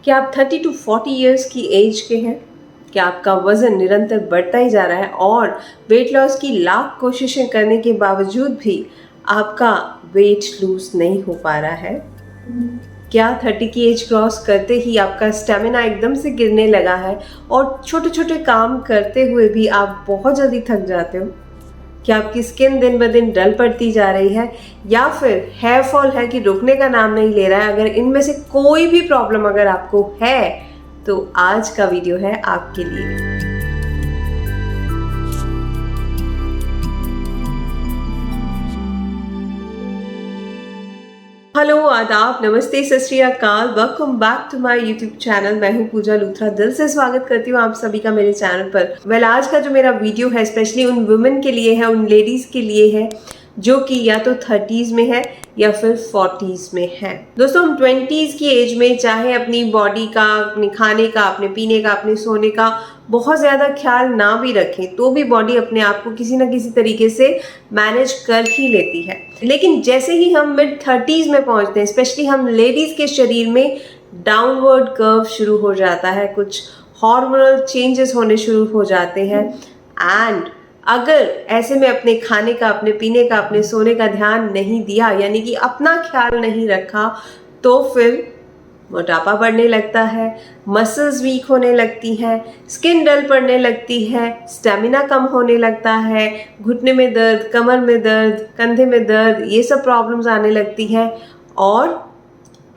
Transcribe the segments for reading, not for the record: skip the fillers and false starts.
क्या आप 30 to 40 years की एज के हैं? क्या आपका वज़न निरंतर बढ़ता ही जा रहा है और वेट लॉस की लाख कोशिशें करने के बावजूद भी आपका वेट लूज़ नहीं हो पा रहा है? क्या 30 की एज क्रॉस करते ही आपका स्टेमिना एकदम से गिरने लगा है और छोटे-छोटे काम करते हुए भी आप बहुत जल्दी थक जाते हो? क्या आपकी स्किन दिन ब दिन डल पड़ती जा रही है या फिर हेयर फॉल है कि रुकने का नाम नहीं ले रहा है? अगर इनमें से कोई भी प्रॉब्लम अगर आपको है तो आज का वीडियो है आपके लिए। हेलो, आदाब, नमस्ते, सत श्री अकाल, welcome back to my YouTube channel. मैं हूं पूजा लूथरा। दिल से स्वागत करती हूं आप सभी का मेरे चैनल पर। आज का जो मेरा वीडियो है स्पेशली उन वुमेन के लिए है, उन लेडीज के लिए है जो कि या तो 30s में है या फिर 40s में है। दोस्तों, हम 20s की एज में चाहे अपनी बॉडी का, अपने खाने का, अपने पीने का, अपने सोने का बहुत ज़्यादा ख्याल ना भी रखें तो भी बॉडी अपने आप को किसी ना किसी तरीके से मैनेज कर ही लेती है। लेकिन जैसे ही हम मिड 30s में पहुंचते हैं, स्पेशली हम लेडीज़ के शरीर में डाउनवर्ड कर्व शुरू हो जाता है, कुछ हार्मोनल चेंजेस होने शुरू हो जाते हैं। एंड अगर ऐसे में अपने खाने का, अपने पीने का, अपने सोने का ध्यान नहीं दिया, यानी कि अपना ख्याल नहीं रखा, तो फिर मोटापा बढ़ने लगता है, मसल्स वीक होने लगती हैं, स्किन डल पड़ने लगती है, स्टेमिना कम होने लगता है, घुटने में दर्द, कमर में दर्द, कंधे में दर्द, ये सब प्रॉब्लम्स आने लगती हैं और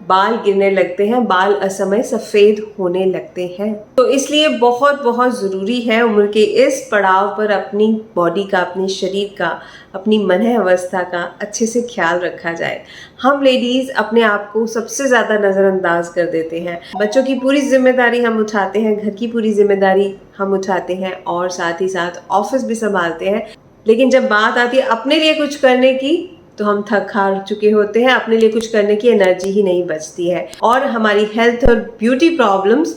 बाल गिरने लगते हैं, बाल असमय सफ़ेद होने लगते हैं। तो इसलिए बहुत बहुत ज़रूरी है उम्र के इस पड़ाव पर अपनी बॉडी का, अपने शरीर का, अपनी मन अवस्था का अच्छे से ख्याल रखा जाए। हम लेडीज़ अपने आप को सबसे ज़्यादा नज़रअंदाज कर देते हैं। बच्चों की पूरी जिम्मेदारी हम उठाते हैं, घर की पूरी जिम्मेदारी हम उठाते हैं और साथ ही साथ ऑफिस भी संभालते हैं। लेकिन जब बात आती है अपने लिए कुछ करने की तो हम थक हार चुके होते हैं, अपने लिए कुछ करने की एनर्जी ही नहीं बचती है और हमारी हेल्थ और ब्यूटी प्रॉब्लम्स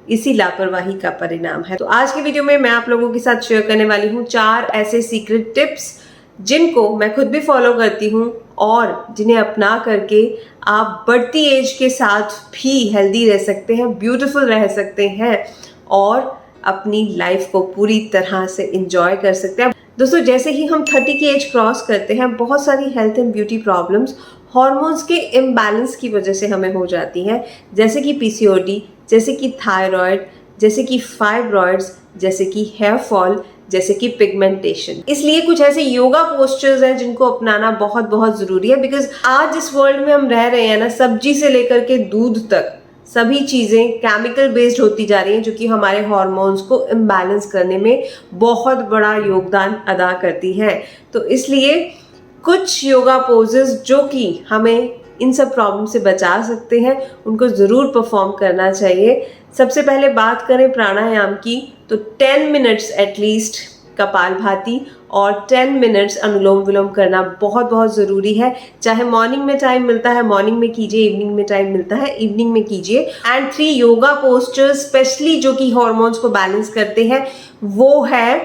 इसी लापरवाही का परिणाम है। तो आज की वीडियो में मैं आप लोगों के साथ शेयर करने वाली हूँ 4 ऐसे सीक्रेट टिप्स जिनको मैं खुद भी फॉलो करती हूँ और जिन्हें अपना करके आप बढ़ती एज के साथ भी हेल्दी रह सकते हैं, ब्यूटीफुल रह सकते हैं और अपनी लाइफ को पूरी तरह से इंजॉय कर सकते हैं। दोस्तों, जैसे ही हम 30 की एज क्रॉस करते हैं, बहुत सारी health and beauty problems hormones के इम्बैलेंस की वजह से हमें हो जाती हैं, जैसे कि पीसीओडी, जैसे कि थायराइड, जैसे कि फाइब्रॉइड्स, जैसे कि हेयर फॉल, जैसे कि पिगमेंटेशन। इसलिए कुछ ऐसे योगा पोस्चर्स हैं जिनको अपनाना बहुत बहुत ज़रूरी है। बिकॉज आज जिस वर्ल्ड में हम रह रहे हैं ना, सब्जी से लेकर के दूध तक सभी चीज़ें केमिकल बेस्ड होती जा रही हैं, जो कि हमारे हार्मोन्स को इम्बैलेंस करने में बहुत बड़ा योगदान अदा करती हैं। तो इसलिए कुछ योगा पोजेस जो कि हमें इन सब प्रॉब्लम से बचा सकते हैं, उनको ज़रूर परफॉर्म करना चाहिए। सबसे पहले बात करें प्राणायाम की, तो 10 मिनट्स एटलीस्ट कपालभाति और 10 मिनट्स अनुलोम विलोम करना बहुत बहुत ज़रूरी है। चाहे मॉर्निंग में टाइम मिलता है मॉर्निंग में कीजिए, इवनिंग में टाइम मिलता है इवनिंग में कीजिए। एंड 3 योगा पोस्चर्स स्पेशली जो कि हॉर्मोन्स को बैलेंस करते हैं, वो है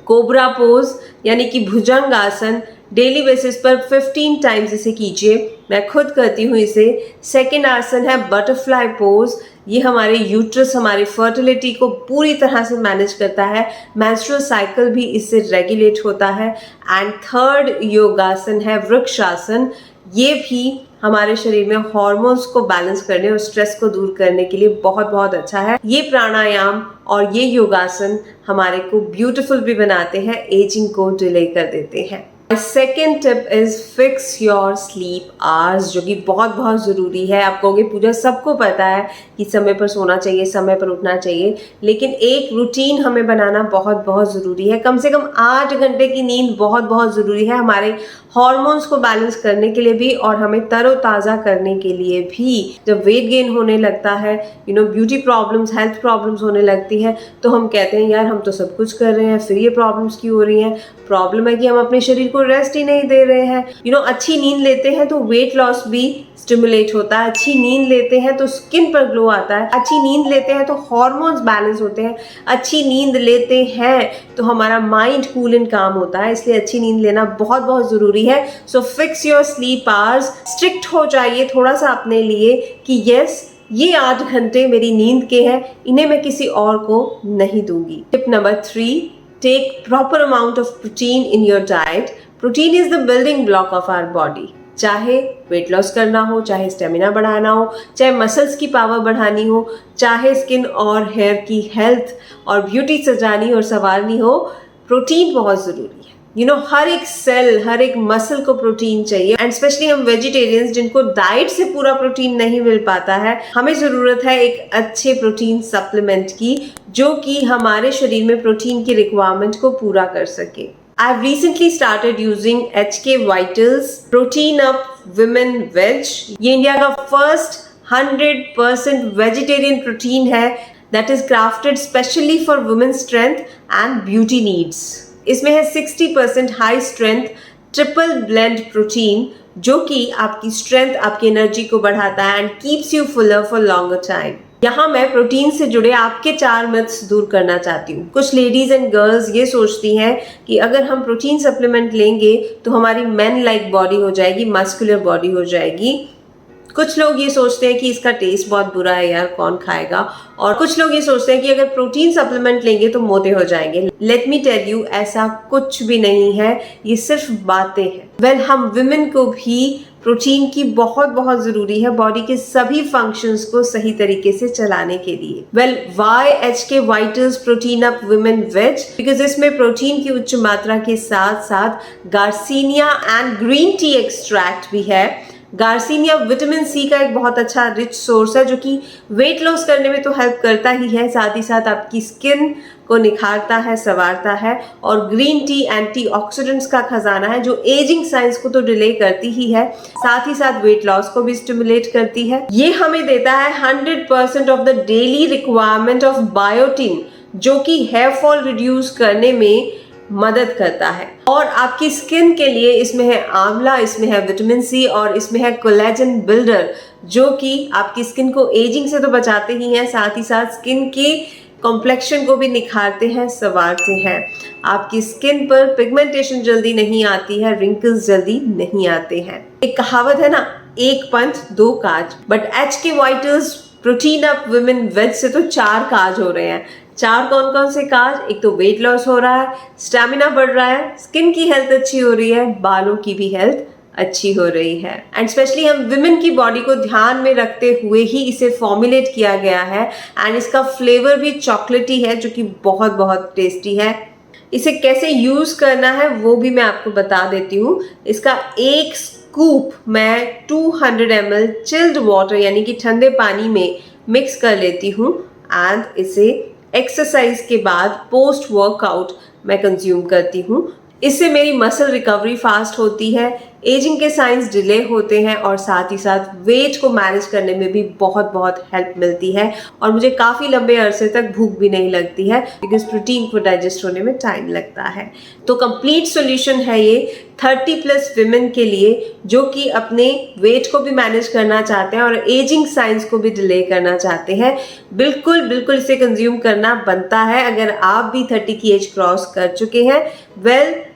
कोबरा पोज यानी कि भुजंग आसन। डेली बेसिस पर 15 टाइम्स इसे कीजिए, मैं खुद करती हूँ इसे। सेकेंड आसन है बटरफ्लाई पोज। ये हमारे यूट्रस, हमारी फर्टिलिटी को पूरी तरह से मैनेज करता है, मेंस्ट्रुअल साइकिल भी इससे रेगुलेट होता है। एंड थर्ड योगासन है वृक्षासन। ये भी हमारे शरीर में हार्मोन्स को बैलेंस करने और स्ट्रेस को दूर करने के लिए बहुत बहुत अच्छा है। ये प्राणायाम और ये योगासन हमारे को ब्यूटीफुल भी बनाते हैं, एजिंग को डिले कर देते हैं। Second tip is fix your sleep hours, जो कि बहुत बहुत ज़रूरी है। आप कहोगे पूजा सबको पता है कि समय पर सोना चाहिए, समय पर उठना चाहिए, लेकिन एक रूटीन हमें बनाना बहुत बहुत ज़रूरी है। कम से कम 8 घंटे की नींद बहुत बहुत ज़रूरी है हमारे हार्मोन्स को बैलेंस करने के लिए भी और हमें तरोताज़ा करने के लिए भी। जब वेट गेन होने लगता है, ब्यूटी प्रॉब्लम्स, हेल्थ प्रॉब्लम्स होने लगती हैं, तो हम कहते हैं यार हम तो सब कुछ कर रहे हैं, फिर ये प्रॉब्लम्स क्यों हो रही हैं? प्रॉब्लम है कि हम अपने शरीर को रेस्ट ही नहीं दे रहे हैं। अच्छी नींद लेते हैं तो वेट लॉस भी स्टिमुलेट होता है, अच्छी नींद लेते हैं तो स्किन पर ग्लो आता है, अच्छी नींद लेते हैं तो हार्मोन्स बैलेंस होते हैं, अच्छी नींद लेते हैं तो हमारा माइंड कूल एंड काम होता है। इसलिए अच्छी नींद लेना बहुत बहुत ज़रूरी है। So fix your sleep hours, strict हो जाइए थोड़ा सा अपने लिए कि यस ये 8 घंटे मेरी नींद के हैं, इन्हें मैं किसी और को नहीं दूंगी। Tip number 3, take proper amount of protein in your diet. Protein is the building block of our body. चाहे वेट लॉस करना हो, चाहे स्टेमिना बढ़ाना हो, चाहे मसल्स की पावर बढ़ानी हो, चाहे स्किन और हेयर की हेल्थ और ब्यूटी सजानी और संवारनी हो, प्रोटीन बहुत ज़रूरी है। हर एक सेल, हर एक मसल को प्रोटीन चाहिए। एंड स्पेशली हम वेजिटेरियंस जिनको डाइट से पूरा प्रोटीन नहीं मिल पाता है, हमें ज़रूरत है एक अच्छे प्रोटीन सप्लीमेंट की जो कि हमारे शरीर में प्रोटीन की रिक्वायरमेंट को पूरा कर सके। I've recently started using HK Vitals Protein Up Women Veg। ये इंडिया का फर्स्ट 100% वेजिटेरियन प्रोटीन है that is crafted specially for women's strength and beauty needs। इसमें है 60% high strength triple blend protein जो कि आपकी स्ट्रेंथ, आपकी एनर्जी को बढ़ाता है and keeps you Fuller for longer time. यहाँ मैं प्रोटीन से जुड़े आपके 4 मिथ्स दूर करना चाहती हूँ। कुछ लेडीज एंड गर्ल्स ये सोचती हैं कि अगर हम प्रोटीन सप्लीमेंट लेंगे तो हमारी मैन लाइक बॉडी हो जाएगी, मस्कुलर बॉडी हो जाएगी। कुछ लोग ये सोचते हैं कि इसका टेस्ट बहुत बुरा है यार, कौन खाएगा। और कुछ लोग ये सोचते हैं कि अगर प्रोटीन सप्लीमेंट लेंगे तो मोटे हो जाएंगे। लेट मी टेल यू, ऐसा कुछ भी नहीं है, ये सिर्फ बातें हैं। हम विमेन को भी प्रोटीन की बहुत बहुत जरूरी है बॉडी के सभी फंक्शंस को सही तरीके से चलाने के लिए। Why HK Vitals protein up women veg? Because इसमें प्रोटीन की उच्च मात्रा के साथ साथ garcinia and green tea extract भी है। गार्सिनिया विटामिन सी का एक बहुत अच्छा रिच सोर्स है जो कि वेट लॉस करने में तो हेल्प करता ही है, साथ ही साथ आपकी स्किन को निखारता है, संवारता है। और ग्रीन टी एंटीऑक्सीडेंट्स का खजाना है जो एजिंग साइंस को तो डिले करती ही है, साथ ही साथ वेट लॉस को भी स्टिमुलेट करती है। ये हमें देता है 100% of the daily requirement of biotin जो कि हेयर फॉल रिड्यूस करने में मदद करता है। और आपकी स्किन के लिए इसमें है आंवला, इसमें है विटामिन सी और इसमें है कोलेजन बिल्डर जो कि आपकी स्किन को एजिंग से तो बचाते ही हैं, साथ ही साथ स्किन के कॉम्प्लेक्शन को भी निखारते हैं, संवारते हैं। आपकी स्किन पर पिगमेंटेशन जल्दी नहीं आती है, रिंकल्स जल्दी नहीं आते हैं। एक कहावत है ना, एक पंच दो काज, but HK Vitals protein up women veg से तो 4 काज हो रहे हैं। 4 कौन कौन से काज? एक तो वेट लॉस हो रहा है, स्टैमिना बढ़ रहा है, स्किन की हेल्थ अच्छी हो रही है, बालों की भी हेल्थ अच्छी हो रही है। एंड स्पेशली हम विमेन की बॉडी को ध्यान में रखते हुए ही इसे फॉर्मुलेट किया गया है। एंड इसका फ्लेवर भी चॉकलेटी है जो कि बहुत बहुत टेस्टी है। इसे कैसे यूज करना है वो भी मैं आपको बता देती हूँ। इसका एक स्कूप मैं 200 ml चिल्ड वाटर यानी कि ठंडे पानी में मिक्स कर लेती हूँ एंड इसे एक्सरसाइज के बाद पोस्ट वर्कआउट मैं कंज्यूम करती हूँ। इससे मेरी मसल रिकवरी फास्ट होती है, एजिंग के साइंस डिले होते हैं और साथ ही साथ वेट को मैनेज करने में भी बहुत बहुत हेल्प मिलती है और मुझे काफ़ी लंबे अरसे तक भूख भी नहीं लगती है बिकॉज प्रोटीन को डाइजेस्ट होने में टाइम लगता है। तो कंप्लीट सॉल्यूशन है ये 30+ विमेन के लिए जो कि अपने वेट को भी मैनेज करना चाहते हैं और एजिंग साइंस को भी डिले करना चाहते हैं। बिल्कुल बिल्कुल इसे कंज्यूम करना बनता है अगर आप भी 30 की एज क्रॉस कर चुके हैं।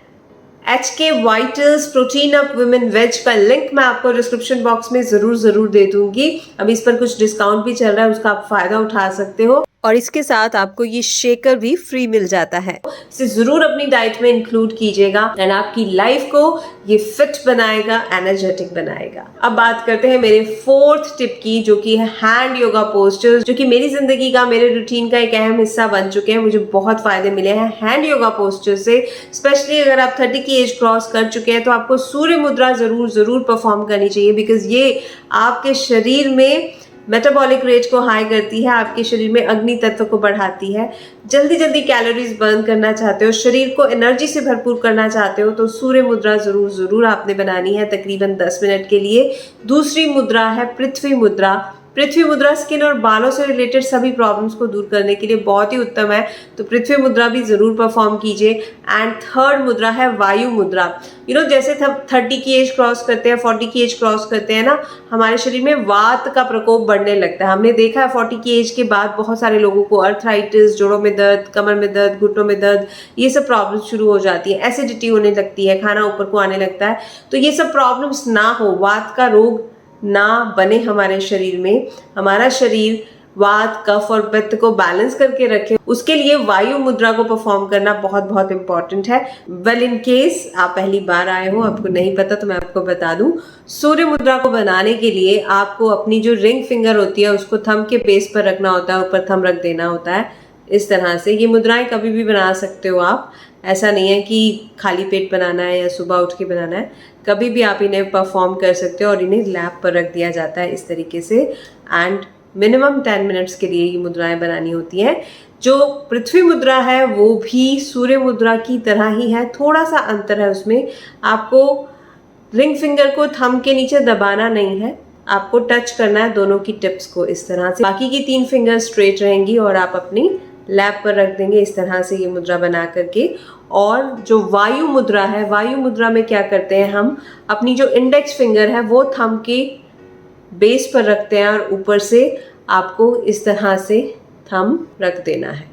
HK Vitals protein up women veg का लिंक मैं आपको डिस्क्रिप्शन बॉक्स में जरूर दे दूंगी। अब इस पर कुछ डिस्काउंट भी चल रहा है, उसका आप फायदा उठा सकते हो और इसके साथ आपको ये शेकर भी फ्री मिल जाता है। इसे जरूर अपनी डाइट में इंक्लूड कीजिएगा एंड आपकी लाइफ को ये फिट बनाएगा, एनर्जेटिक बनाएगा। अब बात करते हैं मेरे 4th टिप की जो कि है हैंड योगा पोस्चर्स, जो कि मेरी जिंदगी का, मेरे रूटीन का एक अहम हिस्सा बन चुके हैं। मुझे बहुत फायदे मिले हैं हैंड योगा पोस्चर से। स्पेशली अगर आप 30 की एज क्रॉस कर चुके हैं तो आपको सूर्य मुद्रा जरूर परफॉर्म करनी चाहिए बिकॉज ये आपके शरीर में मेटाबॉलिक रेट को हाई करती है, आपके शरीर में अग्नि तत्व को बढ़ाती है। जल्दी कैलोरीज बर्न करना चाहते हो, शरीर को एनर्जी से भरपूर करना चाहते हो तो सूर्य मुद्रा जरूर आपने बनानी है तकरीबन 10 मिनट के लिए। दूसरी मुद्रा है पृथ्वी मुद्रा। पृथ्वी मुद्रा स्किन और बालों से रिलेटेड सभी प्रॉब्लम्स को दूर करने के लिए बहुत ही उत्तम है, तो पृथ्वी मुद्रा भी जरूर परफॉर्म कीजिए। एंड 3rd मुद्रा है वायु मुद्रा। जैसे 30 की एज क्रॉस करते हैं, 40 की एज क्रॉस करते हैं ना, हमारे शरीर में वात का प्रकोप बढ़ने लगता है। हमने देखा है 40 की एज के बाद बहुत सारे लोगों को अर्थराइटिस, जोड़ों में दर्द, कमर में दर्द, घुटनों में दर्द, ये सब प्रॉब्लम्स शुरू हो जाती है। एसिडिटी होने लगती है, खाना ऊपर को आने लगता है। तो ये सब प्रॉब्लम्स ना हो, वात का रोग ना बने हमारे शरीर में, हमारा शरीर वात, कफ और पित्त को बैलेंस करके रखे, उसके लिए वायु मुद्रा को परफॉर्म करना बहुत बहुत इंपॉर्टेंट है। वेल, इन केस आप पहली बार आए हो, आपको नहीं पता, तो मैं आपको बता दूं, सूर्य मुद्रा को बनाने के लिए आपको अपनी जो रिंग फिंगर होती है उसको थंब के बेस पर रखना होता है, ऊपर थंब रख देना होता है इस तरह से। ये मुद्राएं कभी भी बना सकते हो आप, ऐसा नहीं है कि खाली पेट बनाना है या सुबह उठ के बनाना है, कभी भी आप इन्हें परफॉर्म कर सकते हो और इन्हें लैप पर रख दिया जाता है इस तरीके से। एंड मिनिमम 10 मिनट्स के लिए ये मुद्राएं बनानी होती हैं। जो पृथ्वी मुद्रा है वो भी सूर्य मुद्रा की तरह ही है, थोड़ा सा अंतर है उसमें। आपको रिंग फिंगर को थंब के नीचे दबाना नहीं है, आपको टच करना है दोनों की टिप्स को इस तरह से। बाकी की 3 फिंगर स्ट्रेट रहेंगी और आप अपनी लैप पर रख देंगे इस तरह से ये मुद्रा बना करके। और जो वायु मुद्रा है, वायु मुद्रा में क्या करते हैं, हम अपनी जो इंडेक्स फिंगर है वो थंब के बेस पर रखते हैं और ऊपर से आपको इस तरह से थंब रख देना है।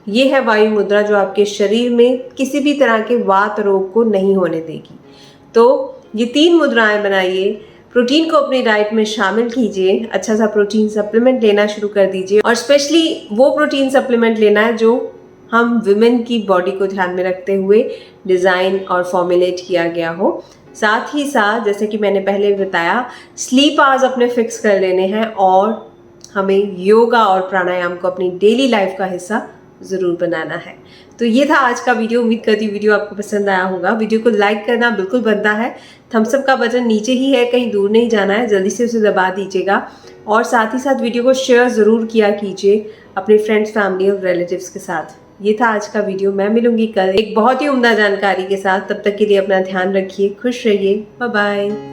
ये है वायु मुद्रा जो आपके शरीर में किसी भी तरह के वात रोग को नहीं होने देगी। तो ये 3 मुद्राएं बनाइए, प्रोटीन को अपनी डाइट में शामिल कीजिए, अच्छा सा प्रोटीन सप्लीमेंट लेना शुरू कर दीजिए और स्पेशली वो प्रोटीन सप्लीमेंट लेना है जो हम विमेन की बॉडी को ध्यान में रखते हुए डिज़ाइन और फॉर्मुलेट किया गया हो। साथ ही साथ जैसे कि मैंने पहले बताया, स्लीप आवर्स अपने फिक्स कर लेने हैं और हमें योगा और प्राणायाम को अपनी डेली लाइफ का हिस्सा ज़रूर बनाना है। तो ये था आज का वीडियो। उम्मीद करती हूँ वीडियो आपको पसंद आया होगा। वीडियो को लाइक करना बिल्कुल बनता है, थम्स अप का बटन नीचे ही है, कहीं दूर नहीं जाना है, जल्दी से उसे दबा दीजिएगा और साथ ही साथ वीडियो को शेयर ज़रूर किया कीजिए अपने फ्रेंड्स, फैमिली और रिलेटिव्स के साथ। ये था आज का वीडियो। मैं मिलूंगी कल एक बहुत ही उम्दा जानकारी के साथ। तब तक के लिए अपना ध्यान रखिए, खुश रहिए, बाय बाय।